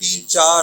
3-4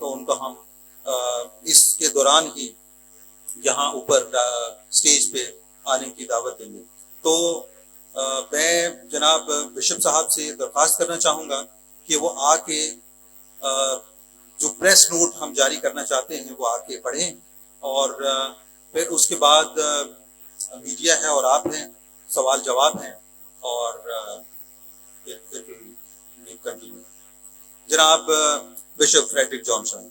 تو ان کو ہم اس کے دوران ہی یہاں اوپر اسٹیج پہ آنے کی دعوت دیں گے. تو میں جناب بشپ صاحب سے درخواست کرنا چاہوں گا کہ وہ آ کے جو پریس نوٹ ہم جاری کرنا چاہتے ہیں وہ آ کے پڑھیں, اور پھر اس کے بعد میڈیا ہے اور آپ ہیں, سوال جواب ہیں, اور کنٹینیو. جناب بشپ فریڈرک جانسن.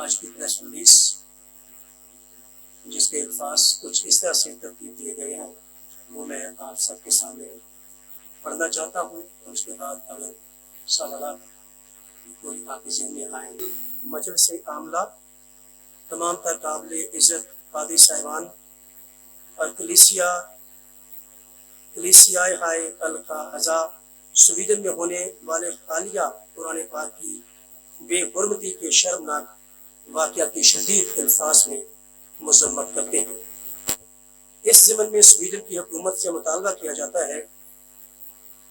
آج کی پریس ریلیز جس کے الفاظ کچھ اس طرح سے ترتیب دیے گئے ہیں وہ میں آپ سب کے سامنے پڑھنا چاہتا ہوں, اور اس کے بعد اگر سوالات کوئی آپ کے ذہن میں آئیں. مجلس عاملہ, تمام تر قابل عزت قاضی صاحبان اور کلیسیائے ہائے القاعدہ, سویڈن میں ہونے والے حالیہ قرآن پاک کی بے حرمتی کے شرمناک واقعہ کی شدید الفاظ میں مذمت کرتے ہیں. اس ضمن میں سویڈن کی حکومت سے مطالبہ کیا جاتا ہے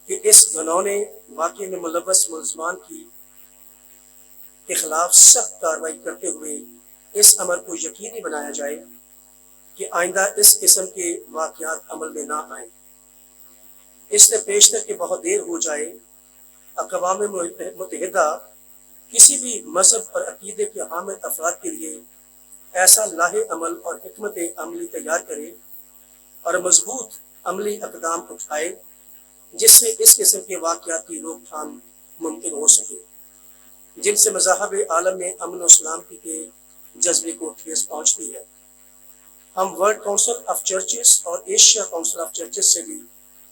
کہ اس گھنونے واقعے میں ملوث ملزمان کے خلاف سخت کارروائی کرتے ہوئے اس امر کو یقینی بنایا جائے کہ آئندہ اس قسم کے واقعات عمل میں نہ آئیں. اس سے پیشتر کہ بہت دیر ہو جائے, اقوام متحدہ کسی بھی مذہب اور عقیدے کے حامل افراد کے لیے ایسا لاہ عمل اور حکمت عملی تیار کرے اور مضبوط عملی اقدام اٹھائے جس سے اس قسم کے واقعات کی روک تھام ممکن ہو سکے, جن سے مذاہب عالم میں امن و سلامتی کے جذبے کو ٹھیس پہنچتی ہے. ہم ورلڈ کونسل آف چرچز اور ایشیا کونسل آف چرچز سے بھی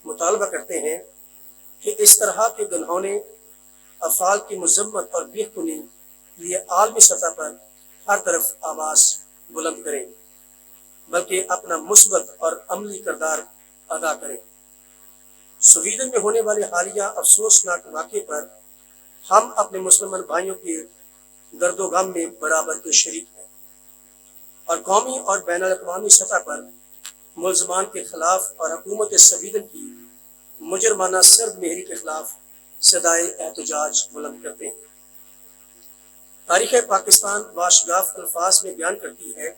مطالبہ کرتے ہیں کہ اس طرح کے گنہونے افعال کی مذمت اور بےخونی لیے عالمی سطح پر ہر طرف آواز بلند کریں, بلکہ اپنا مثبت اور عملی کردار ادا کریں. سویڈن میں ہونے والے حالیہ افسوسناک واقعے پر ہم اپنے مسلمان بھائیوں کے درد و غم میں برابر کے شریک ہیں, اور قومی اور بین الاقوامی سطح پر ملزمان کے خلاف اور حکومت سویڈن کی مجرمانہ سرد مہری کے خلاف صدائے احتجاج بلند کرتے ہیں. تاریخ پاکستان واشگاف الفاظ میں بیان کرتی ہے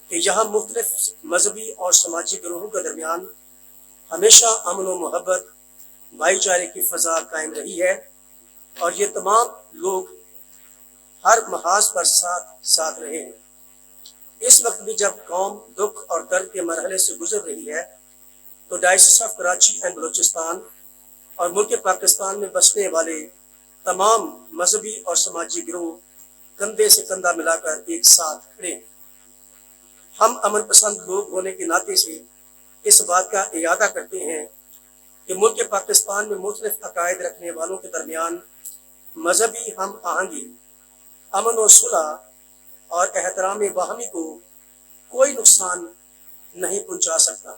کہ یہاں مختلف مذہبی اور سماجی گروہوں کے درمیان ہمیشہ امن و محبت, بھائی چارے کی فضا قائم رہی ہے, اور یہ تمام لوگ ہر محاذ پر ساتھ رہے ہیں. اس وقت بھی جب قوم دکھ اور درد کے مرحلے سے گزر رہی ہے تو diocese of Karachi and Balochistan اور ملک پاکستان میں بسنے والے تمام مذہبی اور سماجی گروہ کندھے سے کندھا ملا کر ایک ساتھ کھڑے ہیں. ہم امن پسند لوگ ہونے کے ناطے سے اس بات کا اعادہ کرتے ہیں کہ ملک پاکستان میں مختلف عقائد رکھنے والوں کے درمیان مذہبی ہم آہنگی, امن و صلح اور احترام باہمی کو کوئی نقصان نہیں پہنچا سکتا,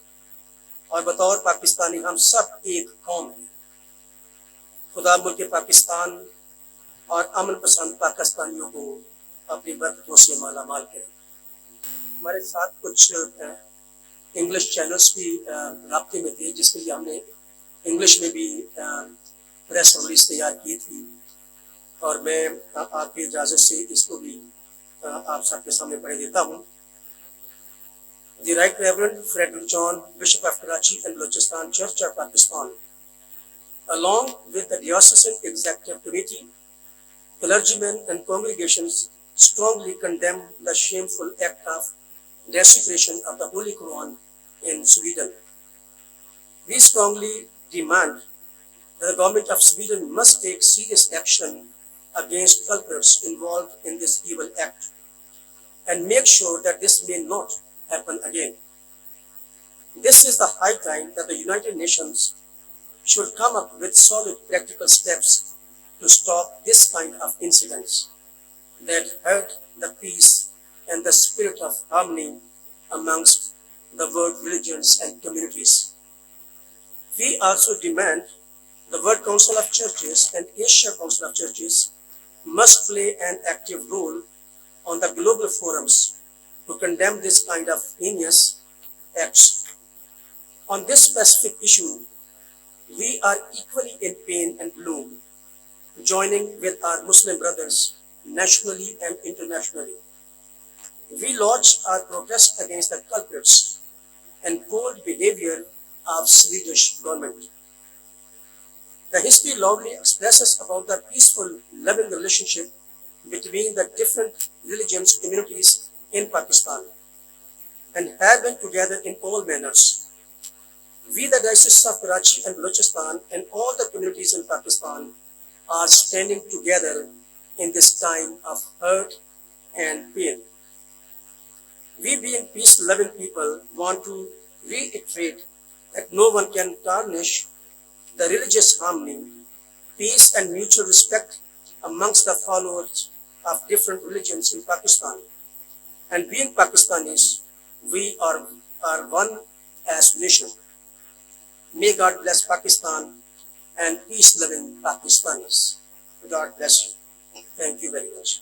اور بطور پاکستانی ہم سب ایک قوم ہیں. خدا ملک پاکستان اور امن پسند پاکستانیوں کو اپنی برکتوں سے مالا مال کرے. ہمارے ساتھ کچھ انگلش چینلز بھی رابطے میں تھے جس کے لیے ہم نے انگلش میں بھی پریس ریلیز تیار کی تھی, اور میں آپ کی اجازت سے اس کو بھی آپ سب کے سامنے پڑھ دیتا ہوں. The Right Reverend Frederick John, Bishop of Karachi and Balochistan Church of Pakistan, along with the Diocesan Executive Committee, clergymen and congregations strongly condemn the shameful act of desecration of the Holy Quran in Sweden. We strongly demand that the government of Sweden must take serious action against culprits involved in this evil act and make sure that this may not happen again. This is the high time that the United Nations should come up with solid practical steps to stop this kind of incidents that hurt the peace and the spirit of harmony amongst the world religions and communities. We also demand the World Council of Churches and Asia Council of Churches must play an active role on the global forums to condemn this kind of heinous acts. On this specific issue, we are equally in pain and gloom, joining with our Muslim brothers nationally and internationally. We lodge our protest against the culprits and cold behavior of Swedish government. The history loudly expresses about the peaceful, loving relationship between the different religions communities in Pakistan and have been together in all manners. We, the Diocese of Karachi and Balochistan, and all the communities in Pakistan are standing together in this time of hurt and pain. We, being peace-loving people, want to reiterate that no one can tarnish the religious harmony, peace and mutual respect amongst the followers of different religions in Pakistan. And being Pakistanis, we are one as nation. May God bless Pakistan and peace-loving Pakistanis. God bless you. Thank you very much.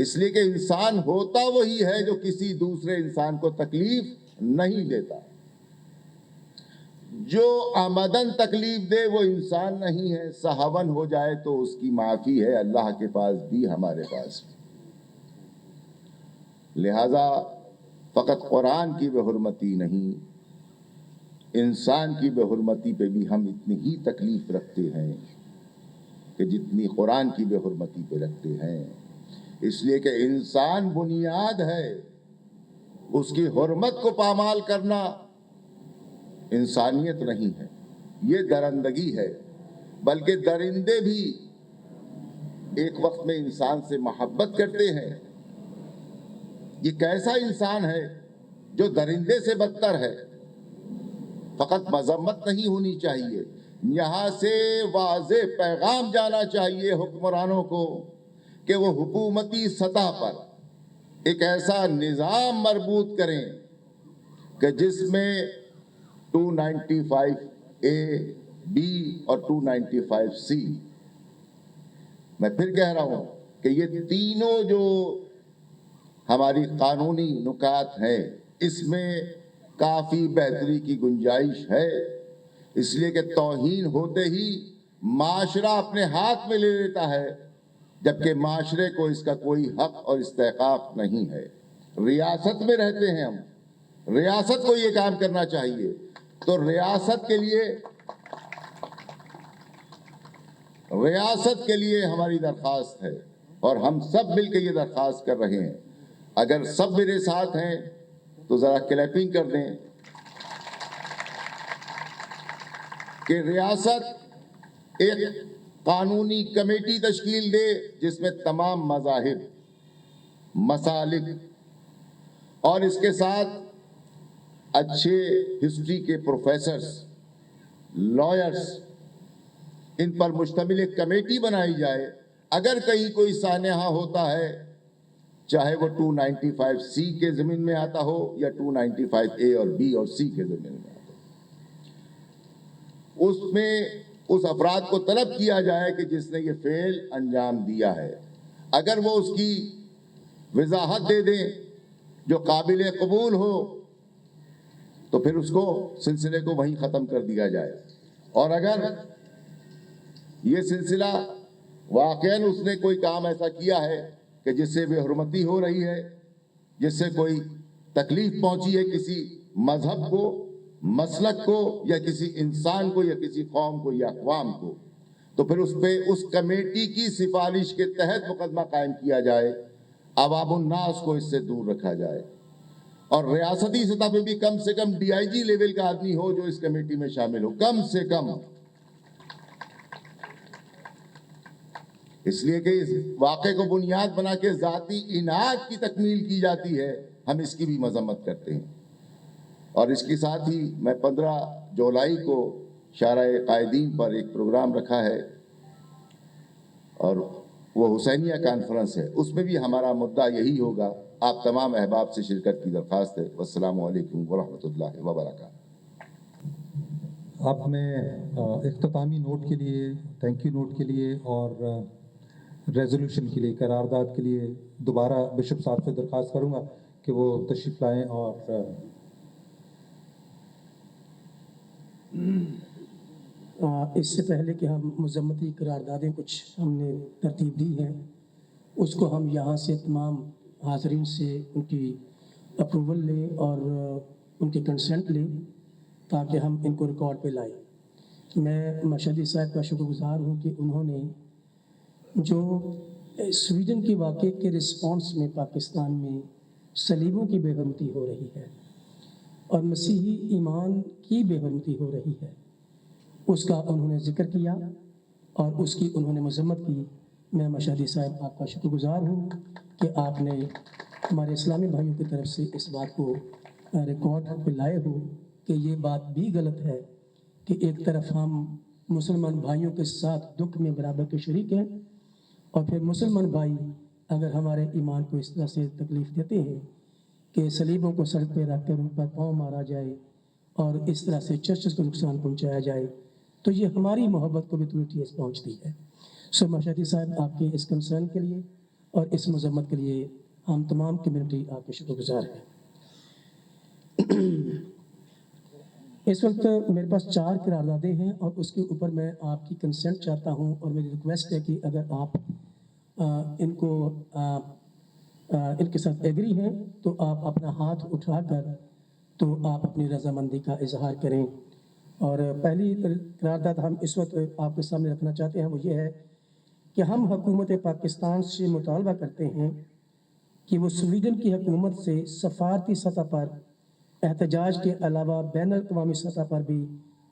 اس لیے کہ انسان ہوتا وہی ہے جو کسی دوسرے انسان کو تکلیف نہیں دیتا. جو آمدن تکلیف دے وہ انسان نہیں ہے. سہون ہو جائے تو اس کی معافی ہے اللہ کے پاس بھی ہمارے پاس بھی. لہذا فقط قرآن کی بے حرمتی نہیں، انسان کی بے حرمتی پہ بھی ہم اتنی ہی تکلیف رکھتے ہیں کہ جتنی قرآن کی بے حرمتی پہ رکھتے ہیں. اس لیے کہ انسان بنیاد ہے، اس کی حرمت کو پامال کرنا انسانیت نہیں ہے، یہ درندگی ہے. بلکہ درندے بھی ایک وقت میں انسان سے محبت کرتے ہیں. یہ کیسا انسان ہے جو درندے سے بدتر ہے؟ فقط مذمت نہیں ہونی چاہیے، یہاں سے واضح پیغام جانا چاہیے حکمرانوں کو کہ وہ حکومتی سطح پر ایک ایسا نظام مربوط کریں کہ جس میں 295A B اور 295C، میں پھر کہہ رہا ہوں کہ یہ تینوں جو ہماری قانونی نکات ہیں اس میں کافی بہتری کی گنجائش ہے. اس لیے کہ توہین ہوتے ہی معاشرہ اپنے ہاتھ میں لے لیتا ہے، جبکہ معاشرے کو اس کا کوئی حق اور استحقاق نہیں ہے. ریاست میں رہتے ہیں ہم، ریاست کو یہ کام کرنا چاہیے. تو ریاست کے لیے ہماری درخواست ہے، اور ہم سب مل کے یہ درخواست کر رہے ہیں. اگر سب میرے ساتھ ہیں تو ذرا کلیپنگ کر دیں کہ ریاست ایک قانونی کمیٹی تشکیل دے جس میں تمام مذاہب، مسالک اور اس کے ساتھ اچھے ہسٹری کے پروفیسرز، لائرز، ان پر مشتمل ایک کمیٹی بنائی جائے. اگر کہیں کوئی سانحہ ہوتا ہے، چاہے وہ 295C کے ضمن میں آتا ہو یا 295A اور B اور C کے ضمن میں آتا ہو، اس میں اس افراد کو طلب کیا جائے کہ جس نے یہ فعل انجام دیا ہے، اگر وہ اس کی وضاحت دے دیں جو قابل قبول ہو تو پھر اس کو سلسلے کو وہیں ختم کر دیا جائے. اور اگر یہ سلسلہ واقعاً اس نے کوئی کام ایسا کیا ہے کہ جس سے بے حرمتی ہو رہی ہے، جس سے کوئی تکلیف پہنچی ہے کسی مذہب کو، مسلک کو، یا کسی انسان کو، یا کسی قوم کو یا اقوام کو، تو پھر اس پہ اس کمیٹی کی سفارش کے تحت مقدمہ قائم کیا جائے. عوام الناس کو اس سے دور رکھا جائے، اور ریاستی سطح پہ بھی کم سے کم DIG لیول کا آدمی ہو جو اس کمیٹی میں شامل ہو، کم سے کم. اس لیے کہ اس واقعے کو بنیاد بنا کے ذاتی اناد کی تکمیل کی جاتی ہے، ہم اس کی بھی مذمت کرتے ہیں. اور اس کے ساتھ ہی میں 15 جولائی کو شارع قائدین پر ایک پروگرام رکھا ہے، اور وہ حسینیہ کانفرنس ہے، اس میں بھی ہمارا مدعا یہی ہوگا. آپ تمام احباب سے شرکت کی درخواست ہے. والسلام علیکم ورحمۃ اللہ وبرکاتہ. اب میں اختتامی نوٹ کے لیے، تھینک یو نوٹ کے لیے اور ریزولوشن کے لیے، قرارداد کے لیے دوبارہ بشپ صاحب سے درخواست کروں گا کہ وہ تشریف لائیں. اور اس سے پہلے کہ ہم مذمتی قراردادیں کچھ ہم نے ترتیب دی ہیں، اس کو ہم یہاں سے تمام حاضرین سے ان کی اپروول لیں اور ان کی کنسنٹ لیں تاکہ ہم ان کو ریکارڈ پہ لائیں. میں مشہدی صاحب کا شکر گزار ہوں کہ انہوں نے جو سویڈن کے واقعے کے رسپانس میں پاکستان میں صلیبوں کی بے حرمتی ہو رہی ہے اور مسیحی ایمان کی بے حرمتی ہو رہی ہے، اس کا انہوں نے ذکر کیا اور اس کی انہوں نے مذمت کی. میں مشہدی صاحب آپ کا شکر گزار ہوں کہ آپ نے ہمارے اسلامی بھائیوں کی طرف سے اس بات کو ریکارڈ پہ لائے ہو کہ یہ بات بھی غلط ہے کہ ایک طرف ہم مسلمان بھائیوں کے ساتھ دکھ میں برابر کے شریک ہیں، اور پھر مسلمان بھائی اگر ہمارے ایمان کو اس طرح سے تکلیف دیتے ہیں کہ صلیبوں کو سڑک پہ رکھ کر ان پر پاؤں مارا جائے اور اس طرح سے چرچز کو نقصان پہنچایا جائے، تو یہ ہماری محبت کو بھی تھوڑی ٹھیس پہنچتی ہے. سو مشہدی صاحب آپ کے اس کنسرن کے لیے اور اس مذمت کے لیے ہم تمام کمیونٹی آپ کے شکر گزار ہیں۔ اس وقت میرے پاس 4 قراردادیں ہیں اور اس کے اوپر میں آپ کی کنسنٹ چاہتا ہوں، اور میری ریکویسٹ ہے کہ اگر آپ ان کے ساتھ ایگری ہیں تو آپ اپنا ہاتھ اٹھا کر تو آپ اپنی رضامندی کا اظہار کریں۔ اور پہلی قرارداد ہم اس وقت آپ کے سامنے رکھنا چاہتے ہیں، وہ یہ ہے کہ ہم حکومت پاکستان سے مطالبہ کرتے ہیں کہ وہ سویڈن کی حکومت سے سفارتی سطح پر احتجاج کے علاوہ بین الاقوامی سطح پر بھی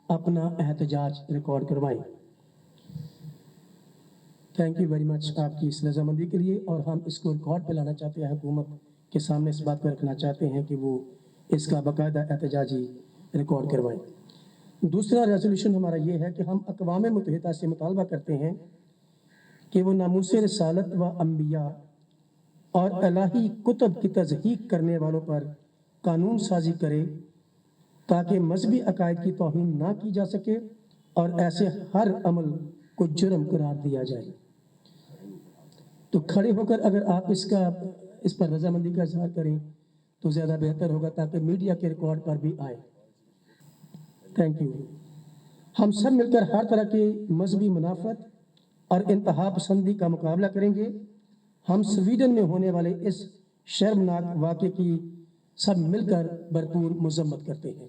اپنا احتجاج ریکارڈ کروائیں۔ تھینک یو ویری مچ آپ کی اس رضامندی کے لیے، اور ہم اس کو ریکارڈ پہ لانا چاہتے ہیں، حکومت کے سامنے اس بات کو رکھنا چاہتے ہیں کہ وہ اس کا باقاعدہ احتجاجی ریکارڈ کروائیں۔ دوسرا ریزولوشن ہمارا یہ ہے کہ ہم اقوام متحدہ سے مطالبہ کرتے ہیں کہ وہ ناموس رسالت و انبیاء اور الہی کتب کی تضحیق کرنے والوں پر قانون سازی کرے تاکہ مذہبی عقائد کی توہین نہ کی جا سکے اور ایسے ہر عمل کو جرم قرار دیا جائے۔ تو کھڑے ہو کر اگر آپ اس پر رضامندی کا اظہار کریں تو زیادہ بہتر ہوگا تاکہ میڈیا کے ریکارڈ پر بھی آئے۔ Thank you. ہم سب مل کر ہر طرح کی مذہبی منافرت اور انتہا پسندی کا مقابلہ کریں گے۔ ہم سویڈن میں ہونے والے اس شرمناک واقعے کی سب مل کر بھرپور مذمت کرتے ہیں۔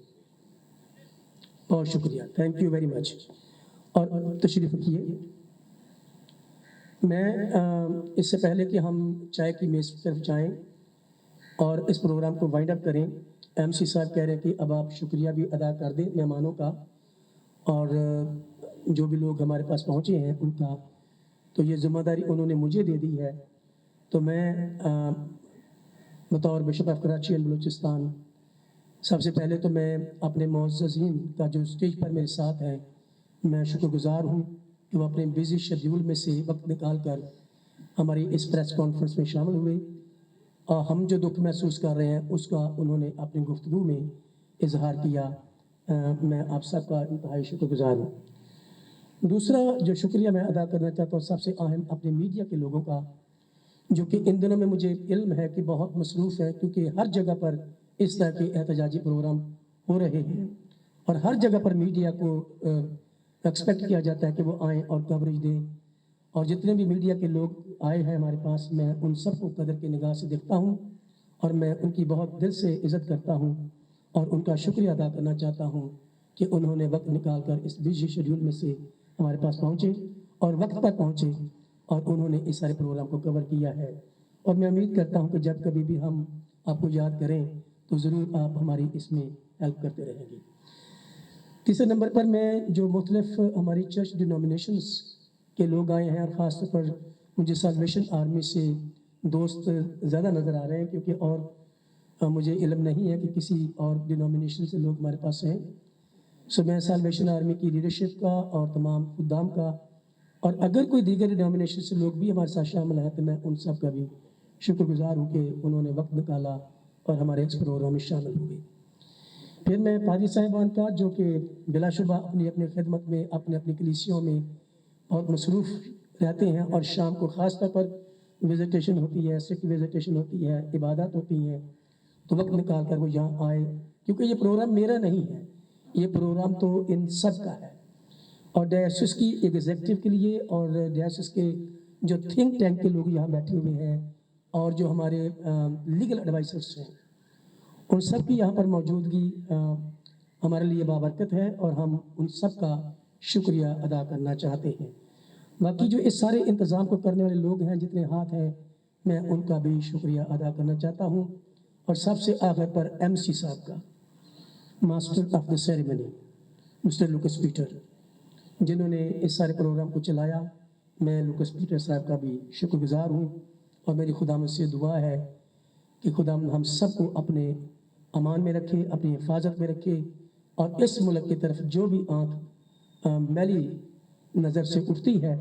بہت شکریہ، تھینک یو ویری مچ۔ اور تشریف رکھیے۔ میں اس سے پہلے کہ ہم چائے کی میز پر جائیں اور اس پروگرام کو وائنڈ اپ کریں، ایم سی صاحب کہہ رہے ہیں کہ اب آپ شکریہ بھی ادا کر دیں مہمانوں کا اور جو بھی لوگ ہمارے پاس پہنچے ہیں ان کا، تو یہ ذمہ داری انہوں نے مجھے دے دی ہے۔ تو میں بطور bishop of Karachi and Balochistan سب سے پہلے تو میں اپنے معززین کا جو اسٹیج پر میرے ساتھ ہیں، میں شکر گزار ہوں کہ وہ اپنے بیزی شیڈیول میں سے وقت نکال کر ہماری اس پریس کانفرنس میں شامل ہوئے، اور ہم جو دکھ محسوس کر رہے ہیں اس کا انہوں نے اپنی گفتگو میں اظہار کیا۔ میں آپ سب کا انتہائی شکر گزار ہوں۔ دوسرا جو شکریہ میں ادا کرنا چاہتا ہوں، سب سے اہم اپنے میڈیا کے لوگوں کا، جو کہ ان دنوں میں مجھے علم ہے کہ بہت مصروف ہے، کیونکہ ہر جگہ پر اس طرح کے احتجاجی پروگرام ہو رہے ہیں اور ہر جگہ پر میڈیا کو ایکسپیکٹ کیا جاتا ہے کہ وہ آئیں اور کوریج دیں، اور جتنے بھی میڈیا کے لوگ آئے ہیں ہمارے پاس، میں ان سب کو قدر کی نگاہ سے دیکھتا ہوں اور میں ان کی بہت دل سے عزت کرتا ہوں اور ان کا شکریہ ادا کرنا چاہتا ہوں کہ انہوں نے وقت نکال کر اس بزی شیڈیول میں سے ہمارے پاس پہنچے اور وقت پر پہنچے اور انہوں نے اس سارے پروگرام کو کور کیا ہے۔ اور میں امید کرتا ہوں کہ جب کبھی بھی ہم آپ کو یاد کریں تو ضرور آپ ہماری اس میں ہیلپ کرتے رہیں گے۔ تیسرے نمبر پر میں جو مختلف ہماری چرچ ڈینومینیشنز کے لوگ آئے ہیں، اور خاص طور پر مجھے سالویشن آرمی سے دوست زیادہ نظر آ رہے ہیں، کیونکہ اور مجھے علم نہیں ہے کہ کسی اور ڈینومینیشن سے لوگ ہمارے پاس ہیں۔ سو میں سالویشن آرمی کی لیڈرشپ کا اور تمام خدام کا، اور اگر کوئی دیگر ڈینومینیشن سے لوگ بھی ہمارے ساتھ شامل ہیں تو میں ان سب کا بھی شکر گزار ہوں کہ انہوں نے وقت نکالا اور ہمارے اس پروگرام میں شامل ہوئے۔ پھر میں پادری صاحبان کا، جو کہ بلا شبہ اپنی خدمت میں اپنی کلیسیوں میں بہت مصروف رہتے ہیں، اور شام کو خاص طور پر وزٹیشن ہوتی ہے، سکھ وزٹیشن ہوتی ہے، عبادات ہوتی ہیں، تو وقت نکال کر وہ یہاں آئے، کیونکہ یہ پروگرام میرا نہیں ہے، یہ پروگرام تو ان سب کا ہے، اور ڈائیوسس کی ایگزیکٹو کے لیے اور ڈائیوسس کے جو تھنک ٹینک کے لوگ یہاں بیٹھے ہوئے ہیں اور جو ہمارے لیگل ایڈوائزرس ہیں، ان سب کی یہاں پر موجودگی ہمارے لیے بابرکت ہے اور ہم ان سب کا شکریہ ادا کرنا چاہتے ہیں۔ باقی جو اس سارے انتظام کو کرنے والے لوگ ہیں، جتنے ہاتھ ہیں، میں ان کا بھی شکریہ ادا کرنا چاہتا ہوں، اور سب سے آخر پر ایم سی صاحب کا، master of the ceremony Mr Lucas Peter, جنہوں نے اس سارے پروگرام کو چلایا۔ میں لوکس پیٹر صاحب کا بھی شکر گزار ہوں، اور میری خداوند سے دعا ہے کہ خداوند ہم سب کو اپنے امان میں رکھے، اپنی حفاظت میں رکھے، اور اس ملک کی طرف جو بھی آنکھ میلی نظر سے اٹھتی ہے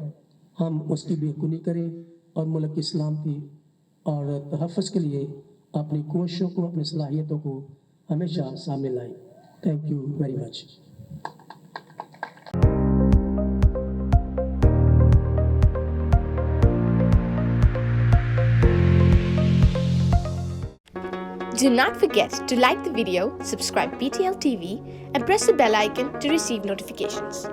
ہم اس کی بے کنی کریں اور ملک کی سلامتی اور تحفظ کے لیے اپنی کوششوں کو، اپنی صلاحیتوں کو ہمیشہ سامنے لائیں۔ Thank you very much. Do not forget to like the video, subscribe PTL TV, and press the bell icon to receive notifications.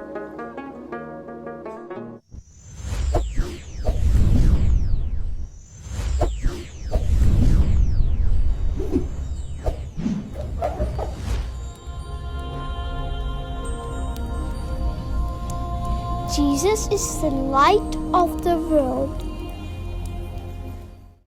Jesus is the light of the world.